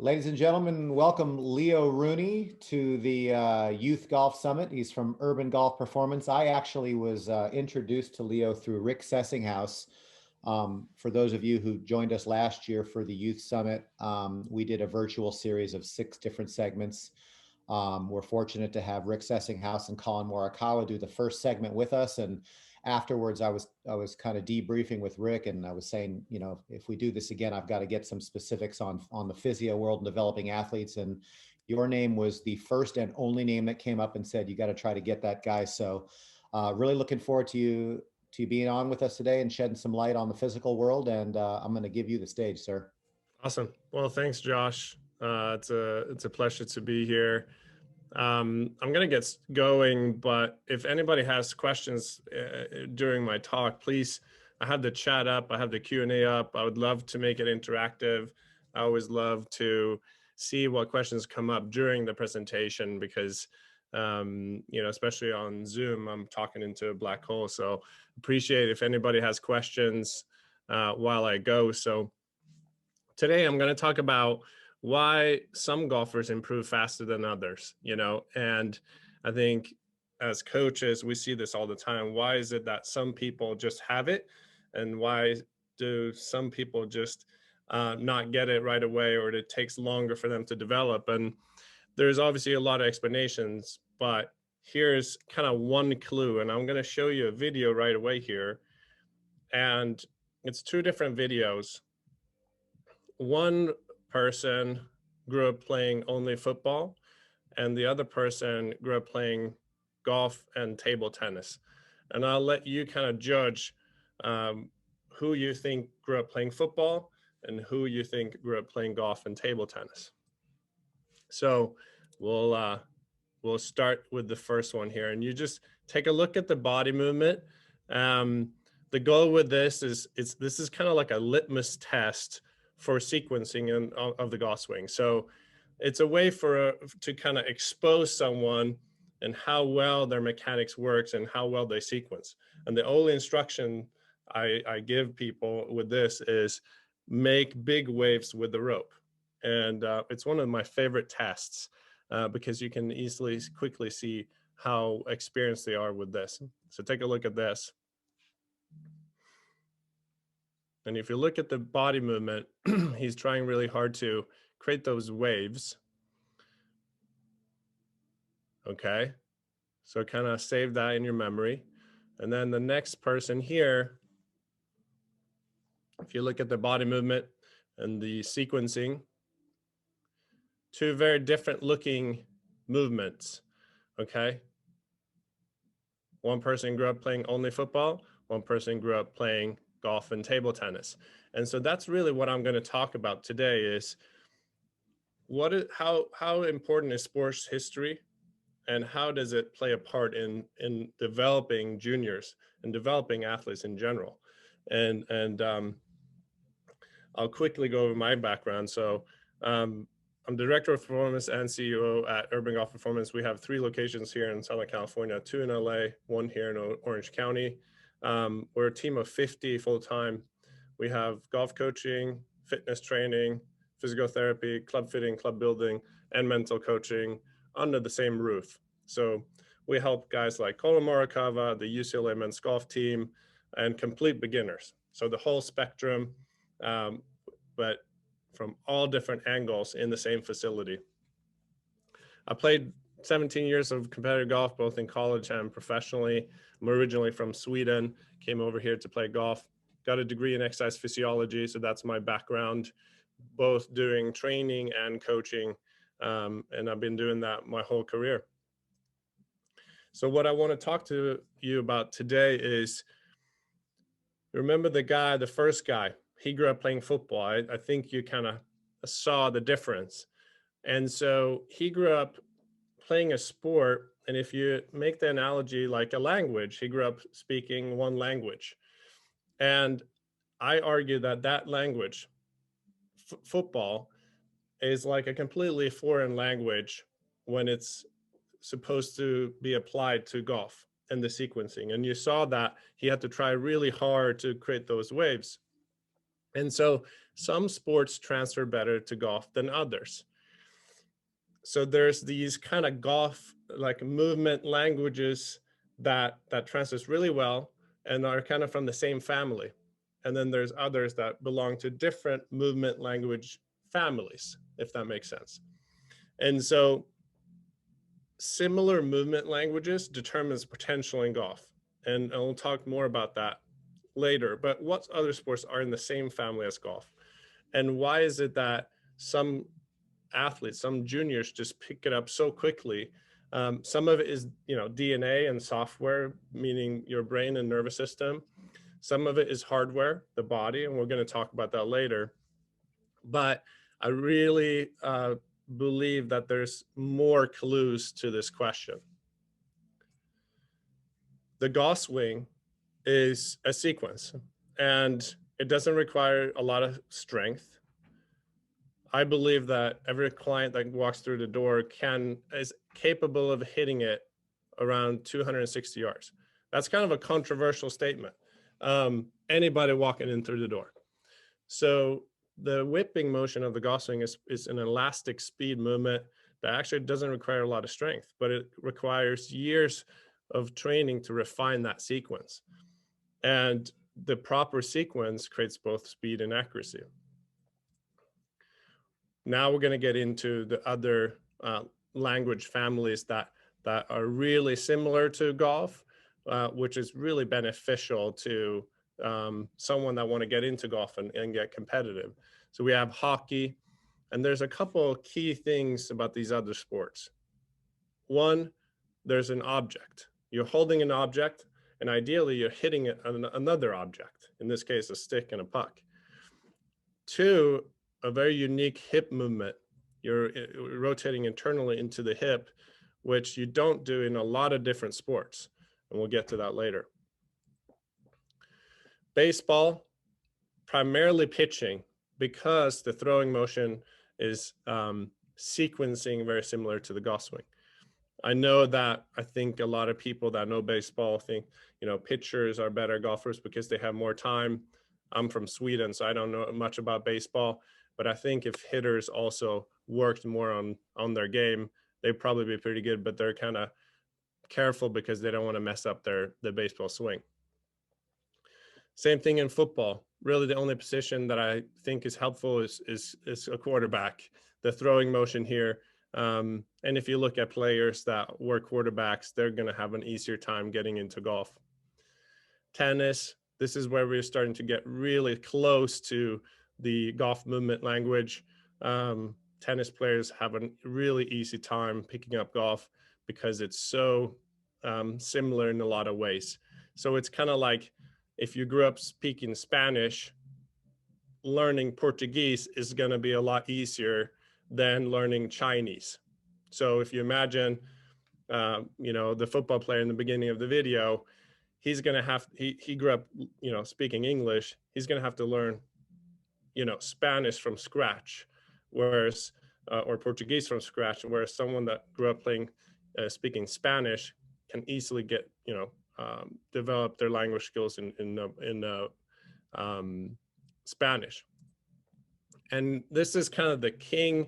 Ladies and gentlemen, welcome Leo Rooney to the Youth Golf Summit. He's from Urban Golf Performance. I actually was introduced to Leo through Rick Sessinghaus. For those of you who joined us last year for the Youth Summit, we did a virtual series of 6 different segments. We're fortunate to have Rick Sessinghaus and Colin Morikawa do the first segment with us, and afterwards I was kind of debriefing with Rick, and I was saying, you know, if we do this again, I've got to get some specifics on the physio world and developing athletes. And your name was the first and only name that came up and said, you got to try to get that guy. So really looking forward to you being on with us today and shedding some light on the physical world. And I'm going to give you the stage, sir. Awesome. Well, thanks, Josh. It's a pleasure to be here. I'm going to get going, but if anybody has questions during my talk, please, I have the chat up, I have the Q&A up. I would love to make it interactive. I always love to see what questions come up during the presentation because, you know, especially on Zoom, I'm talking into a black hole. So appreciate if anybody has questions while I go. So today I'm going to talk about why some golfers improve faster than others, you know, and I think as coaches, we see this all the time. Why is it that some people just have it? And why do some people just not get it right away, or it takes longer for them to develop? And there's obviously a lot of explanations, but here's kind of one clue. And I'm going to show you a video right away here. And it's 2 different videos. One person grew up playing only football, and the other person grew up playing golf and table tennis. And I'll let you kind of judge who you think grew up playing football and who you think grew up playing golf and table tennis. So we'll start with the first one here, and you just take a look at the body movement. The goal with this is this is kind of like a litmus test for sequencing of the golf swing. So it's a way to kind of expose someone and how well their mechanics works and how well they sequence. And the only instruction I give people with this is make big waves with the rope. And it's one of my favorite tests because you can quickly see how experienced they are with this. So take a look at this. And if you look at the body movement, he's trying really hard to create those waves. Okay, so kind of save that in your memory. And then the next person here, if you look at the body movement and the sequencing, 2 very different looking movements, okay? One person grew up playing only football, one person grew up playing golf and table tennis. And so that's really what I'm going to talk about today is how important is sports history and how does it play a part in developing juniors and developing athletes in general. And I'll quickly go over my background. So I'm Director of Performance and CEO at Urban Golf Performance. We have 3 locations here in Southern California, 2 in LA, 1 here in Orange County. We're a team of 50 full-time. We have golf coaching, fitness training, physical therapy, club fitting, club building, and mental coaching under the same roof. So we help guys like Colin Morikawa, the UCLA men's golf team, and complete beginners. So the whole spectrum, but from all different angles in the same facility. I played 17 years of competitive golf, both in college and professionally. I'm originally from Sweden, came over here to play golf, got a degree in exercise physiology. So that's my background, both doing training and coaching. And I've been doing that my whole career. So what I want to talk to you about today is, remember the first guy, he grew up playing football. I think you kind of saw the difference. And so he grew up playing a sport, and if you make the analogy like a language, he grew up speaking one language. And I argue that language, football, is like a completely foreign language when it's supposed to be applied to golf and the sequencing. And you saw that he had to try really hard to create those waves. And so some sports transfer better to golf than others. So there's these kind of golf like movement languages that transfers really well and are kind of from the same family. And then there's others that belong to different movement language families, if that makes sense. And so similar movement languages determines potential in golf. And we'll talk more about that later. But what other sports are in the same family as golf? And why is it that some athletes, some juniors just pick it up so quickly? Some of it is, DNA and software, meaning your brain and nervous system. Some of it is hardware, the body, and we're going to talk about that later. But I really believe that there's more clues to this question. The golf swing is a sequence, and it doesn't require a lot of strength. I believe that every client that walks through the door is capable of hitting it around 260 yards. That's kind of a controversial statement. Anybody walking in through the door. So the whipping motion of the golf swing is an elastic speed movement that actually doesn't require a lot of strength, but it requires years of training to refine that sequence. And the proper sequence creates both speed and accuracy. Now we're going to get into the other language families that are really similar to golf, which is really beneficial to someone that want to get into golf and get competitive. So we have hockey, and there's a couple key things about these other sports. One, there's an object. You're holding an object, and ideally you're hitting another object, in this case, a stick and a puck. Two, a very unique hip movement. You're rotating internally into the hip, which you don't do in a lot of different sports, and we'll get to that later. Baseball, primarily pitching, because the throwing motion is sequencing very similar to the golf swing. I know that I think a lot of people that know baseball think, pitchers are better golfers because they have more time. I'm from Sweden, so I don't know much about baseball, but I think if hitters also worked more on their game, they'd probably be pretty good, but they're kind of careful because they don't want to mess up the baseball swing. Same thing in football. Really, the only position that I think is helpful is a quarterback. The throwing motion here, and if you look at players that were quarterbacks, they're going to have an easier time getting into golf. Tennis, this is where we're starting to get really close to the golf movement language. Tennis players have a really easy time picking up golf because it's so similar in a lot of ways. So it's kind of like if you grew up speaking Spanish, learning Portuguese is going to be a lot easier than learning Chinese. So if you imagine, the football player in the beginning of the video, he's going to have, he grew up, speaking English. He's going to have to learn, Spanish from scratch, whereas, or Portuguese from scratch, whereas someone that grew up speaking Spanish can easily get, develop their language skills in Spanish. And this is kind of the king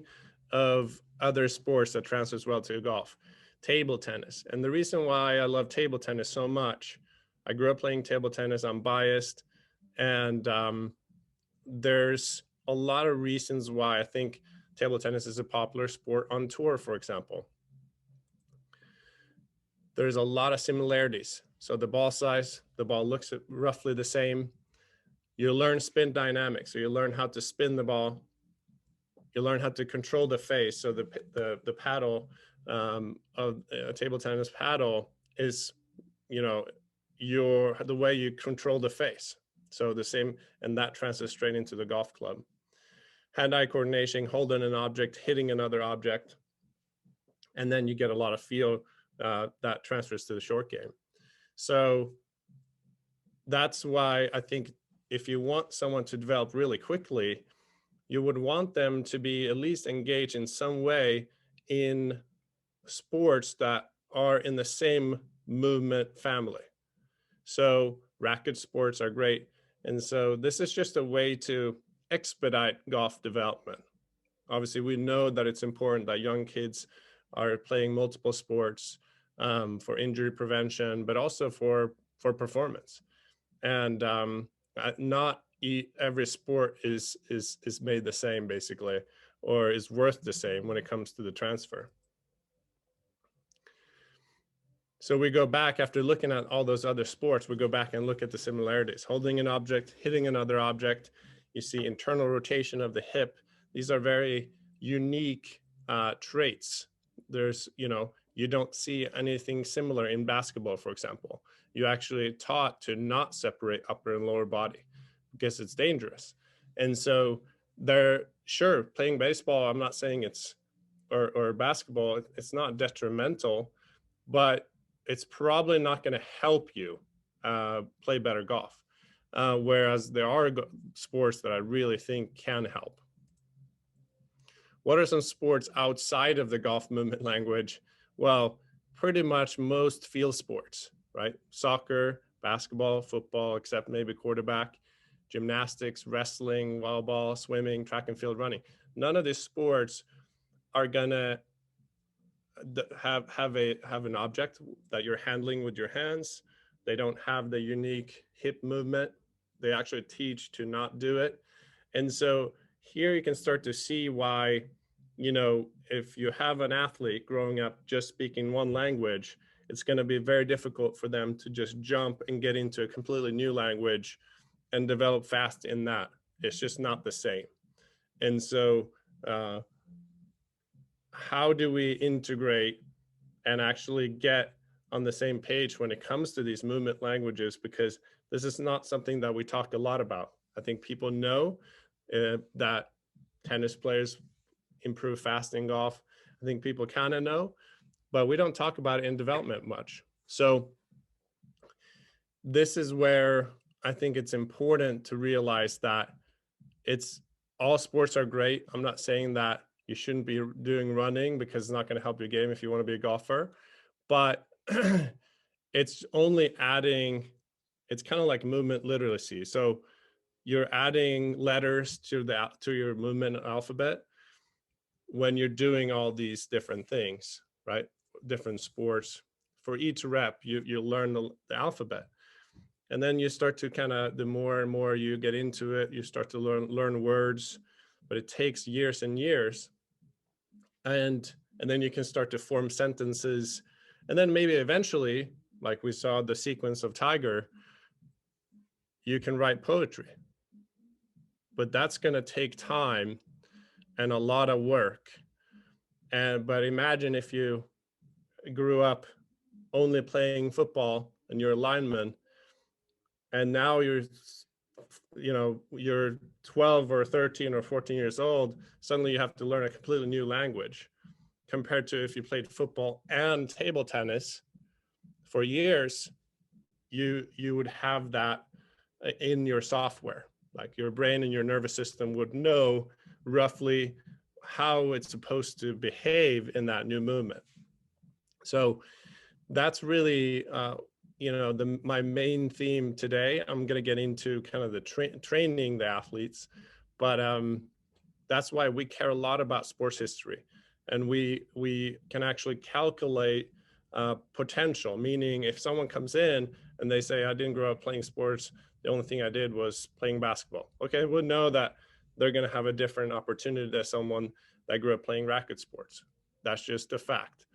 of other sports that transfers well to golf, table tennis. And the reason why I love table tennis so much, I grew up playing table tennis, I'm biased, and there's a lot of reasons why I think table tennis is a popular sport on tour, for example. There's a lot of similarities. So the ball size, the ball looks roughly the same. You learn spin dynamics, so you learn how to spin the ball. You learn how to control the face. So the paddle of a table tennis paddle is, the way you control the face. So the same, and that translates straight into the golf club. Hand-eye coordination, holding an object, hitting another object, and then you get a lot of feel that transfers to the short game. So that's why I think if you want someone to develop really quickly, you would want them to be at least engaged in some way in sports that are in the same movement family. So racket sports are great. And so this is just a way to expedite golf development. Obviously, we know that it's important that young kids are playing multiple sports for injury prevention, but also for performance. And not every sport is made the same, basically, or is worth the same when it comes to the transfer. So we go back, after looking at all those other sports, we go back and look at the similarities. Holding an object, hitting another object, you see internal rotation of the hip. These are very unique traits. There's, you don't see anything similar in basketball, for example. You actually taught to not separate upper and lower body because it's dangerous. And so sure, playing baseball, I'm not saying it's, or basketball, it's not detrimental, but it's probably not going to help you play better golf. Whereas there are sports that I really think can help. What are some sports outside of the golf movement language? Well, pretty much most field sports, right? Soccer, basketball, football, except maybe quarterback, gymnastics, wrestling, volleyball, swimming, track and field running. None of these sports are gonna have an object that you're handling with your hands. They don't have the unique hip movement. They actually teach to not do it. And so here you can start to see why, if you have an athlete growing up just speaking one language, it's going to be very difficult for them to just jump and get into a completely new language and develop fast in that. It's just not the same. And so how do we integrate and actually get on the same page when it comes to these movement languages? Because this is not something that we talk a lot about. I think people know that tennis players improve fast in golf. I think people kind of know, but we don't talk about it in development much. So this is where I think it's important to realize that all sports are great. I'm not saying that you shouldn't be doing running because it's not going to help your game if you want to be a golfer, but it's only adding, it's kind of like movement literacy. So you're adding letters to your movement alphabet when you're doing all these different things, right? Different sports. For each rep, you learn the alphabet. And then you start to the more and more you get into it, you start to learn words, but it takes years and years. And then you can start to form sentences. And then maybe eventually, like we saw the sequence of Tiger, you can write poetry. But that's going to take time and a lot of work. But imagine if you grew up only playing football and you're a lineman, and now you're 12 or 13 or 14 years old, suddenly you have to learn a completely new language compared to if you played football and table tennis for years, you would have that in your software. Like your brain and your nervous system would know roughly how it's supposed to behave in that new movement. So that's really, my main theme today. I'm going to get into kind of the training the athletes, but that's why we care a lot about sports history. And we can actually calculate potential, meaning if someone comes in and they say, I didn't grow up playing sports, the only thing I did was playing basketball. Okay, we'll know that they're going to have a different opportunity than someone that grew up playing racket sports. That's just a fact.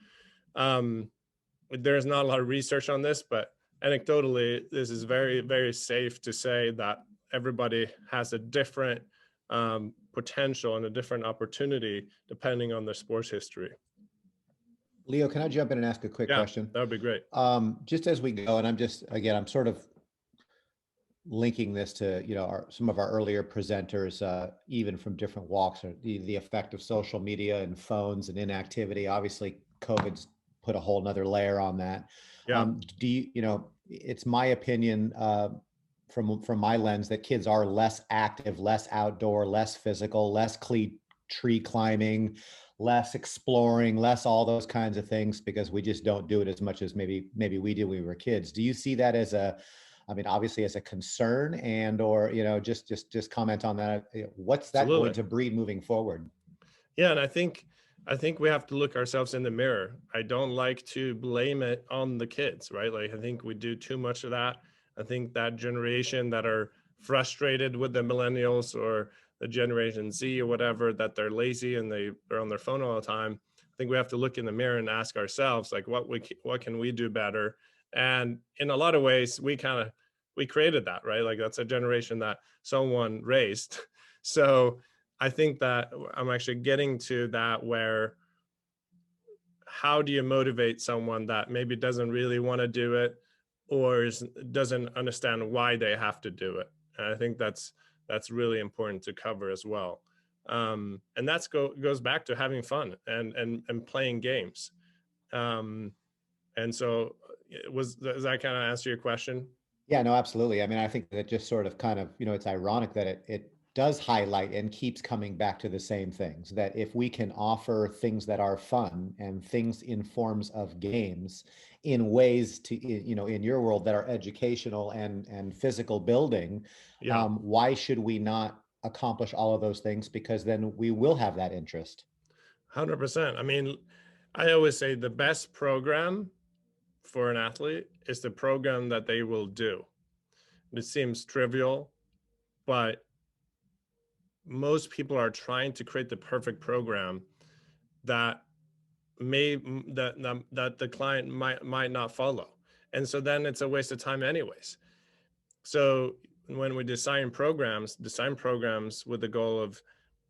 There's not a lot of research on this, but anecdotally, this is very, very safe to say that everybody has a different potential and a different opportunity depending on their sports history. Leo, can I jump in and ask a quick question? That would be great. Just as we go, and I'm sort of linking this to, some of our earlier presenters, even from different walks, or the effect of social media and phones and inactivity. Obviously, COVID's put a whole nother layer on that. Yeah. Do you, it's my opinion, from my lens, that kids are less active, less outdoor, less physical, less tree climbing, less exploring, less all those kinds of things, because we just don't do it as much as maybe we did when we were kids. Do you see that as a I mean, obviously as a concern, and or, just comment on that. What's that going Absolutely. to breed moving forward? Yeah, and I think we have to look ourselves in the mirror. I don't like to blame it on the kids, right? Like, I think we do too much of that. I think that generation that are frustrated with the millennials or the Generation Z or whatever, that they're lazy and they are on their phone all the time. I think we have to look in the mirror and ask ourselves, like, what can we do better? And in a lot of ways, we created that, right? Like, that's a generation that someone raised. So I think that I'm actually getting to that, where how do you motivate someone that maybe doesn't really want to do it, or doesn't understand why they have to do it? And I think that's really important to cover as well. And goes back to having fun and playing games. Um, and so, does that kind of answer your question? Yeah, no, absolutely. I mean, I think that just sort of kind of, it's ironic that it does highlight and keeps coming back to the same things, that if we can offer things that are fun and things in forms of games in ways to, in your world, that are educational and physical building, Yeah, why should we not accomplish all of those things? Because then we will have that interest. 100%. I mean, I always say the best program for an athlete is the program that they will do. It seems trivial, but most people are trying to create the perfect program that may that the client might not follow. And so then it's a waste of time anyways. So when we design programs with the goal of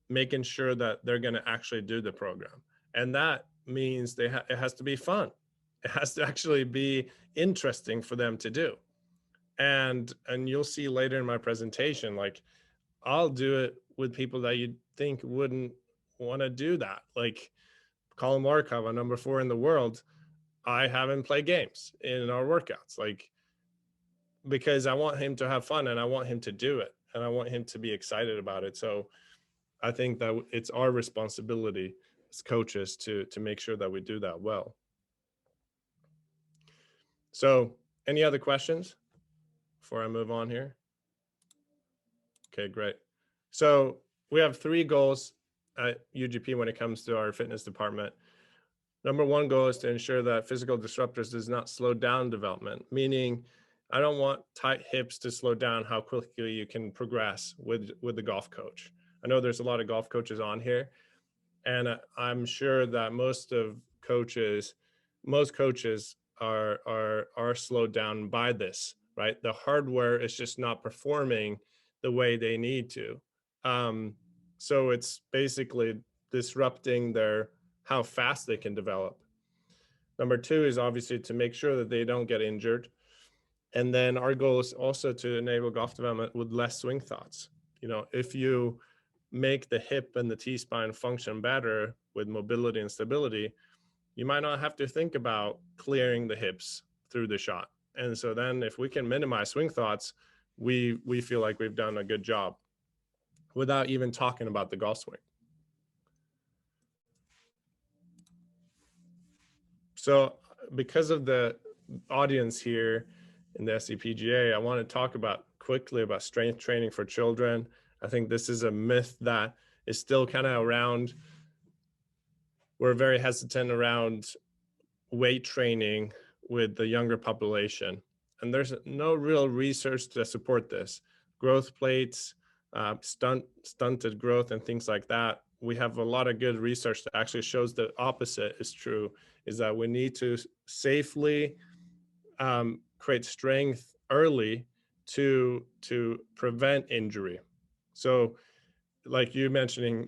making sure that they're going to actually do the program. And that means it has to be fun. It has to actually be interesting for them to do. And you'll see later in my presentation, like, I'll do it with people that you'd think wouldn't want to do that. Like Colin Markov, number 4 in the world, I have him play games in our workouts, like, because I want him to have fun and I want him to do it and I want him to be excited about it. So I think that it's our responsibility as coaches to make sure that we do that well. So, any other questions before I move on here? Okay, great. So we have 3 goals at UGP when it comes to our fitness department. Number 1 goal is to ensure that physical disruptors does not slow down development, meaning I don't want tight hips to slow down how quickly you can progress with the golf coach. I know there's a lot of golf coaches on here, and I'm sure that most coaches are slowed down by this, right? The hardware is just not performing the way they need to. So it's basically disrupting how fast they can develop. Number 2 is obviously to make sure that they don't get injured. And then our goal is also to enable golf development with less swing thoughts. If you make the hip and the T-spine function better with mobility and stability, you might not have to think about clearing the hips through the shot. And so then if we can minimize swing thoughts, we feel like we've done a good job without even talking about the golf swing. So because of the audience here in the SCPGA, I want to talk quickly about strength training for children. I think this is a myth that is still kind of around. We're very hesitant around weight training with the younger population, and there's no real research to support this. Growth plates, stunted growth, and things like that. We have a lot of good research that actually shows the opposite is true, is that we need to safely create strength early to prevent injury. So like you mentioning,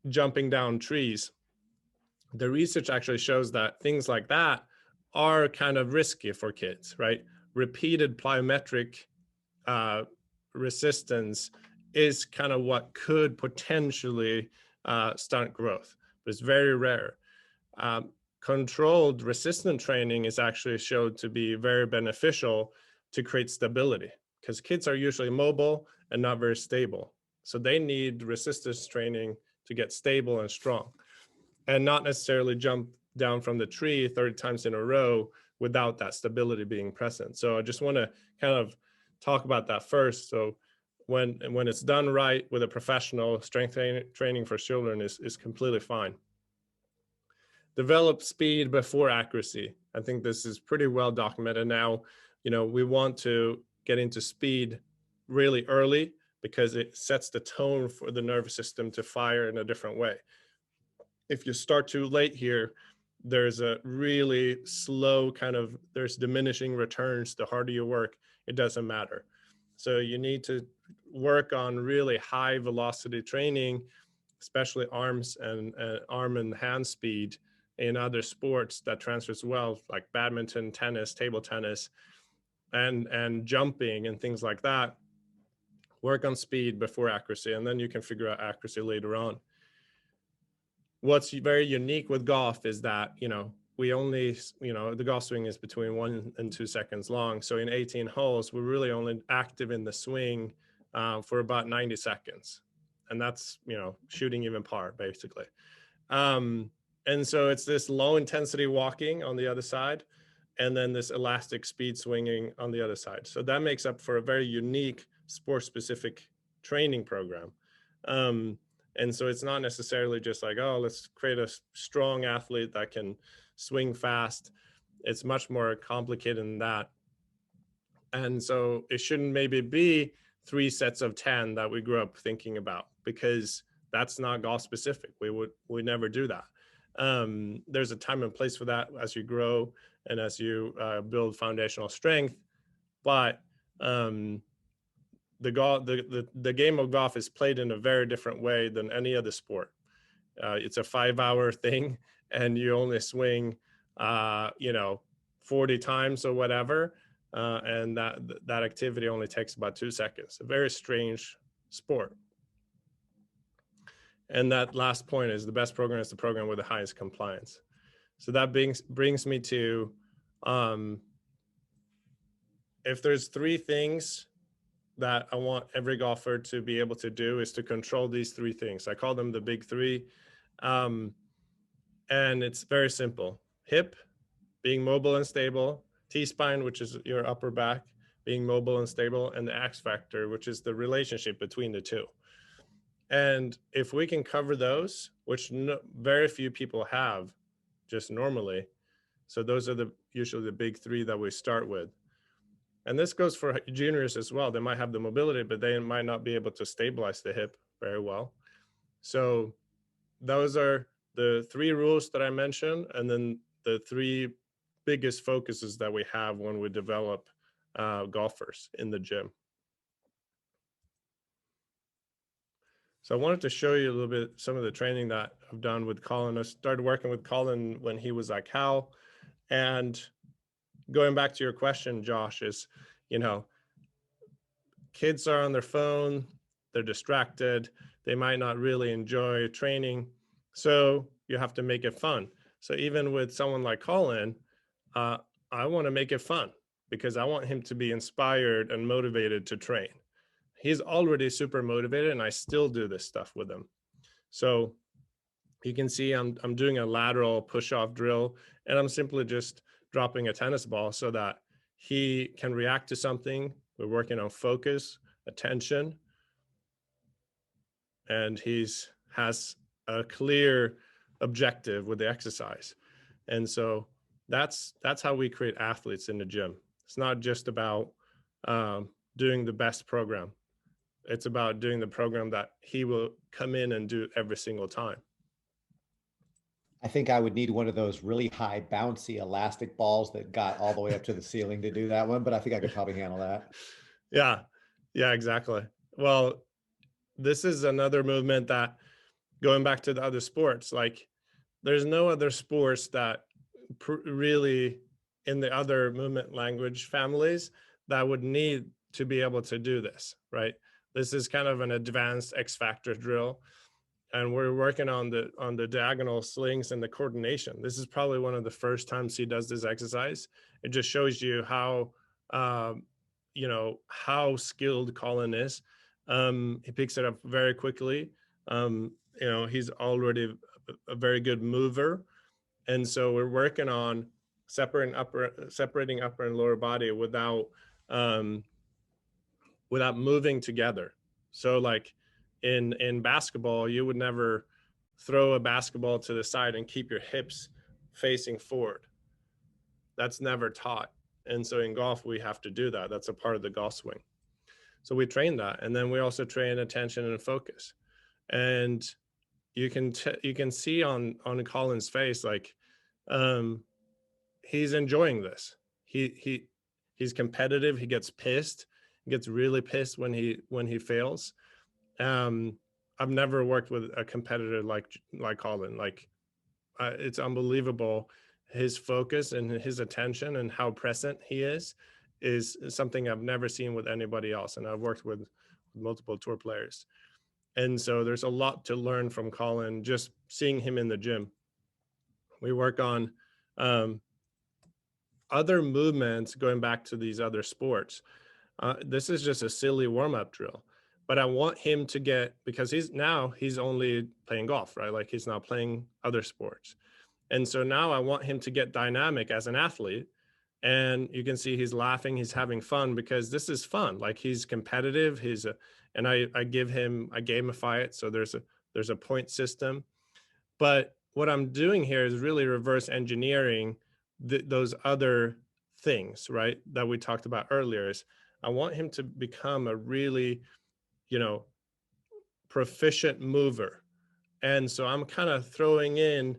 jumping down trees, the research actually shows that things like that are kind of risky for kids, right? Repeated plyometric resistance is kind of what could potentially stunt growth, but it's very rare. Controlled resistant training is actually shown to be very beneficial to create stability, because kids are usually mobile and not very stable. So they need resistance training to get stable and strong, and not necessarily jump down from the tree 30 times in a row without that stability being present. So I just want to kind of talk about that first. So when it's done right with a professional, strength training for children is completely fine. Develop speed before accuracy. I think this is pretty well documented now. We want to get into speed really early because it sets the tone for the nervous system to fire in a different way. If you start too late here, there's a really slow there's diminishing returns. The harder you work, it doesn't matter. So you need to work on really high velocity training, especially arm and hand speed in other sports that transfers well, like badminton, tennis, table tennis, and jumping and things like that. Work on speed before accuracy, and then you can figure out accuracy later on. What's very unique with golf is that, we only, the golf swing is between 1 and 2 seconds long. So in 18 holes, we're really only active in the swing for about 90 seconds. And that's, shooting even par, basically. And so it's this low intensity walking on the other side, and then this elastic speed swinging on the other side. So that makes up for a very unique sport specific training program. And so it's not necessarily just like, oh, let's create a strong athlete that can swing fast. It's much more complicated than that. And so it shouldn't maybe be 3 sets of 10 that we grew up thinking about, because that's not golf specific. We never do that. There's a time and place for that as you grow and as you build foundational strength. But the game of golf is played in a very different way than any other sport. It's a 5-hour thing, and you only swing 40 times or whatever, and that activity only takes about 2 seconds. A very strange sport. And that last point is the best program is the program with the highest compliance. So that brings me to, if there's 3 things that I want every golfer to be able to do, is to control these 3 things. I call them the big 3. And it's very simple. Hip, being mobile and stable. T-spine, which is your upper back, being mobile and stable. And the X factor, which is the relationship between the 2. And if we can cover those, which very few people have just normally, so those are usually the big 3 that we start with. And this goes for juniors as well. They might have the mobility, but they might not be able to stabilize the hip very well. So those are the 3 rules that I mentioned, and then the 3 biggest focuses that we have when we develop golfers in the gym. So I wanted to show you a little bit some of the training that I've done with Colin. I started working with Colin when he was at Cal. And going back to your question, Josh, is, kids are on their phone, they're distracted, they might not really enjoy training. So you have to make it fun. So even with someone like Colin, I want to make it fun because I want him to be inspired and motivated to train. He's already super motivated, and I still do this stuff with him. So you can see I'm doing a lateral push-off drill, and I'm simply just dropping a tennis ball so that he can react to something. We're working on focus, attention, and has a clear objective with the exercise. And so that's how we create athletes in the gym. It's not just about doing the best program. It's about doing the program that he will come in and do every single time. I think I would need one of those really high bouncy elastic balls that got all the way up to the ceiling to do that one, but I think I could probably handle that. Yeah, exactly. Well, this is another movement that, going back to the other sports, like there's no other sports that really in the other movement language families that would need to be able to do this, right? This is kind of an advanced X factor drill, and we're working on the diagonal slings and the coordination. This is probably one of the first times he does this exercise. It just shows you how how skilled Colin is. He picks it up very quickly. He's already a very good mover, and so we're working on separating upper and lower body um, without moving together. So like in basketball, you would never throw a basketball to the side and keep your hips facing forward. That's never taught. And so in golf, we have to do that. That's a part of the golf swing. So we train that. And then we also train attention and focus. And you can see on Colin's face, like, he's enjoying this. He's competitive. He gets pissed. He gets really pissed when he fails. I've never worked with a competitor like Colin. Like, it's unbelievable. His focus and his attention and how present he is something I've never seen with anybody else. And I've worked with multiple tour players. And so there's a lot to learn from Colin, just seeing him in the gym. We work on other movements, going back to these other sports. This is just a silly warm-up drill, but I want him to get, because he's only playing golf, right? Like, he's not playing other sports. And so now I want him to get dynamic as an athlete. And you can see he's laughing, he's having fun, because this is fun. Like, he's competitive. And I gamify it. So there's a point system. But what I'm doing here is really reverse engineering those other things, right? That we talked about earlier. Is I want him to become a really, proficient mover. And so I'm kind of throwing in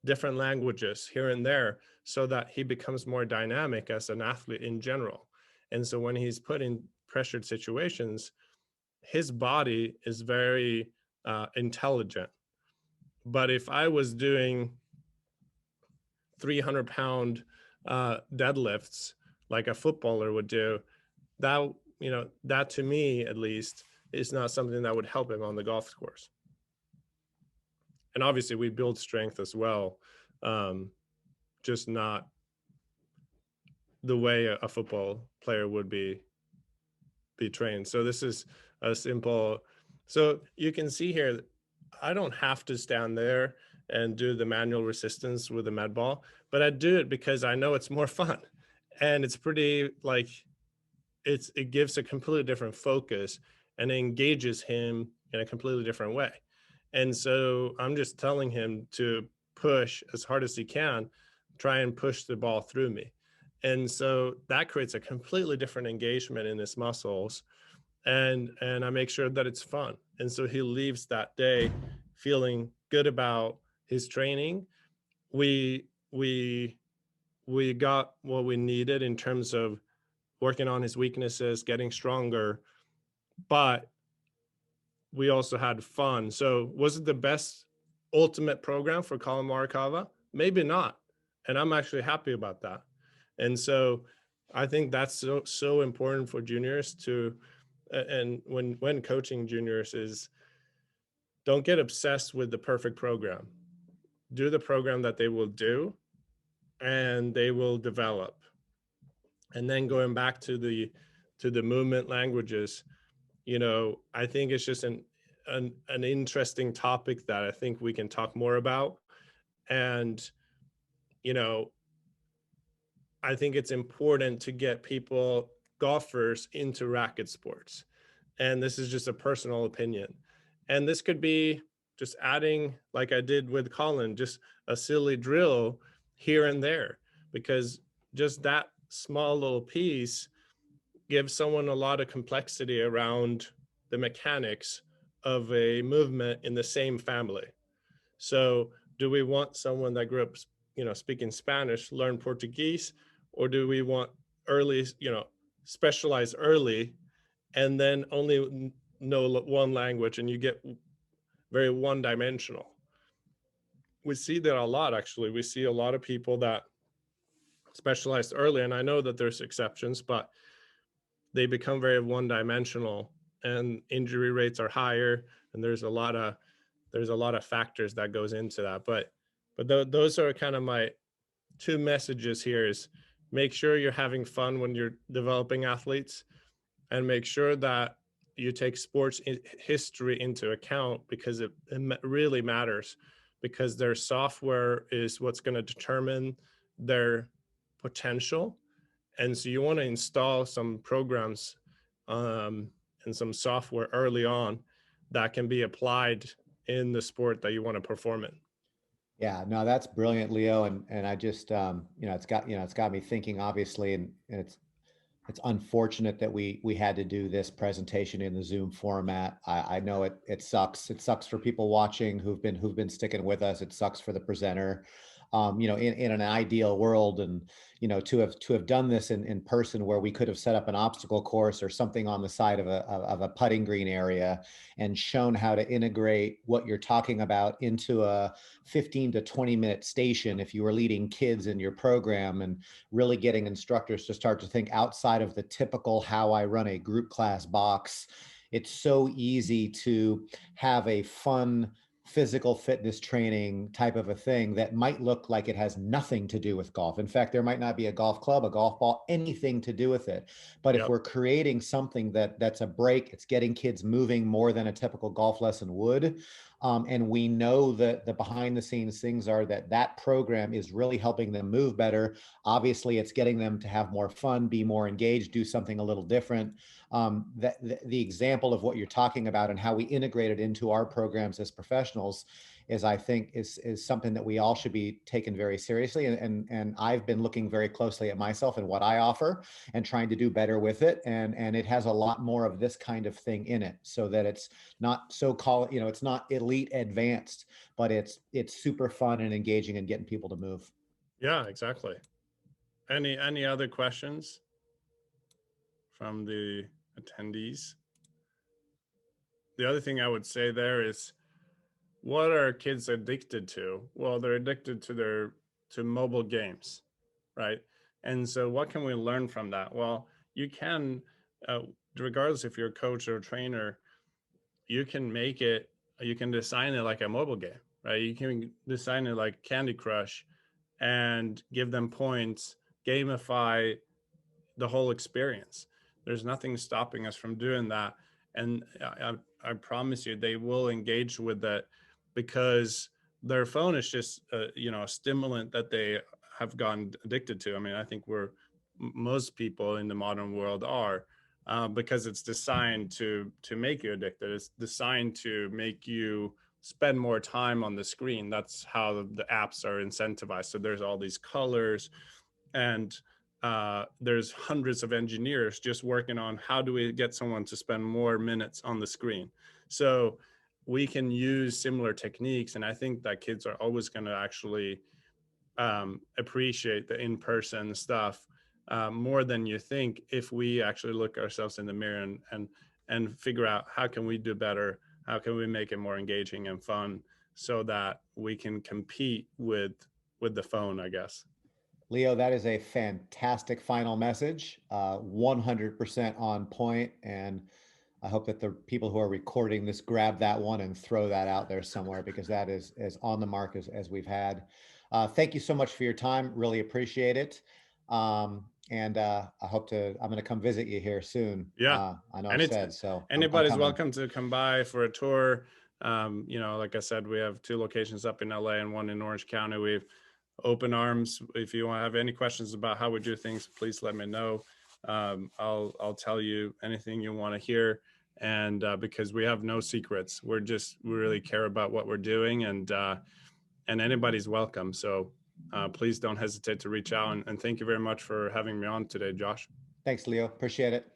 different languages here and there so that he becomes more dynamic as an athlete in general. And so when he's put in pressured situations, his body is very intelligent. But if I was doing 300-pound deadlifts like a footballer would do, that to me, at least, is not something that would help him on the golf course. And obviously we build strength as well, just not the way a football player would be trained. So this is a simple, so you can see here, I don't have to stand there and do the manual resistance with a med ball, but I do it because I know it's more fun. And it's pretty, like, it gives a completely different focus and engages him in a completely different way. And so I'm just telling him to push as hard as he can, try and push the ball through me. And so that creates a completely different engagement in his muscles. And I make sure that it's fun. And so he leaves that day feeling good about his training. We got what we needed in terms of working on his weaknesses, getting stronger, but we also had fun. So was it the best ultimate program for Colin Morikawa? Maybe not. And I'm actually happy about that. And so I think that's so important for juniors to, and when coaching juniors, is don't get obsessed with the perfect program. Do the program that they will do and they will develop. And then going back to the movement languages, I think it's just an interesting topic that I think we can talk more about. And, I think it's important to get golfers into racket sports. And this is just a personal opinion. And this could be just adding, like I did with Colin, just a silly drill here and there, because just that small little piece gives someone a lot of complexity around the mechanics of a movement in the same family. So do we want someone that grew up, speaking Spanish, learn Portuguese, or do we want specialize early and then only know one language and you get very one-dimensional? We see that a lot, actually. We see a lot of people that specialize early, and I know that there's exceptions, but they become very one-dimensional and injury rates are higher, and there's a lot of factors that goes into that. But those are kind of my two messages here: is make sure you're having fun when you're developing athletes, and make sure that you take sports history into account, because it really matters, because their software is what's going to determine their potential. And so you want to install some programs and some software early on that can be applied in the sport that you want to perform in. Yeah, no, that's brilliant, Leo. And I just, it's got me thinking, obviously, and it's unfortunate that we had to do this presentation in the Zoom format. I know it sucks. It sucks for people watching who've been sticking with us. It sucks for the presenter. In an ideal world, and to have done this in person, where we could have set up an obstacle course or something on the side of a putting green area and shown how to integrate what you're talking about into a 15 to 20-minute station if you were leading kids in your program, and really getting instructors to start to think outside of the typical how I run a group class box. It's so easy to have a fun physical fitness training type of a thing that might look like it has nothing to do with golf. In fact, there might not be a golf club, a golf ball, anything to do with it. But if we're creating something that's a break, it's getting kids moving more than a typical golf lesson would. And we know that the behind the scenes things are that program is really helping them move better. Obviously, it's getting them to have more fun, be more engaged, do something a little different. The example of what you're talking about and how we integrate it into our programs as professionals is, I think, is something that we all should be taken very seriously. And I've been looking very closely at myself and what I offer and trying to do better with it. And it has a lot more of this kind of thing in it, so that it's not it's not elite advanced, but it's super fun and engaging and getting people to move. Yeah, exactly. Any other questions from the attendees? The other thing I would say there is, what are kids addicted to? Well, they're addicted to mobile games, right? And so what can we learn from that? Well, you can, regardless if you're a coach or a trainer, you can design it like a mobile game, right? You can design it like Candy Crush and give them points, gamify the whole experience. There's nothing stopping us from doing that. And I promise you, they will engage with that, because their phone is just a stimulant that they have gotten addicted to. I mean, I think most people in the modern world are, because it's designed to make you addicted. It's designed to make you spend more time on the screen. That's how the apps are incentivized. So there's all these colors, and there's hundreds of engineers just working on how do we get someone to spend more minutes on the screen. So we can use similar techniques, and I think that kids are always going to actually appreciate the in-person stuff more than you think, if we actually look ourselves in the mirror and figure out how can we do better, how can we make it more engaging and fun, so that we can compete with the phone, I guess. Leo, that is a fantastic final message, 100% on point. And I hope that the people who are recording this grab that one and throw that out there somewhere, because that is as on the mark as we've had. Thank you so much for your time. Really appreciate it. And I'm going to come visit you here soon. Yeah. I know I've said, so anybody's welcome to come by for a tour. Like I said, we have 2 locations up in LA and 1 in Orange County. We've open arms. If you want to have any questions about how we do things, please let me know. I'll tell you anything you want to hear. And because we have no secrets, we really care about what we're doing, and anybody's welcome. So please don't hesitate to reach out. And thank you very much for having me on today, Josh. Thanks, Leo. Appreciate it.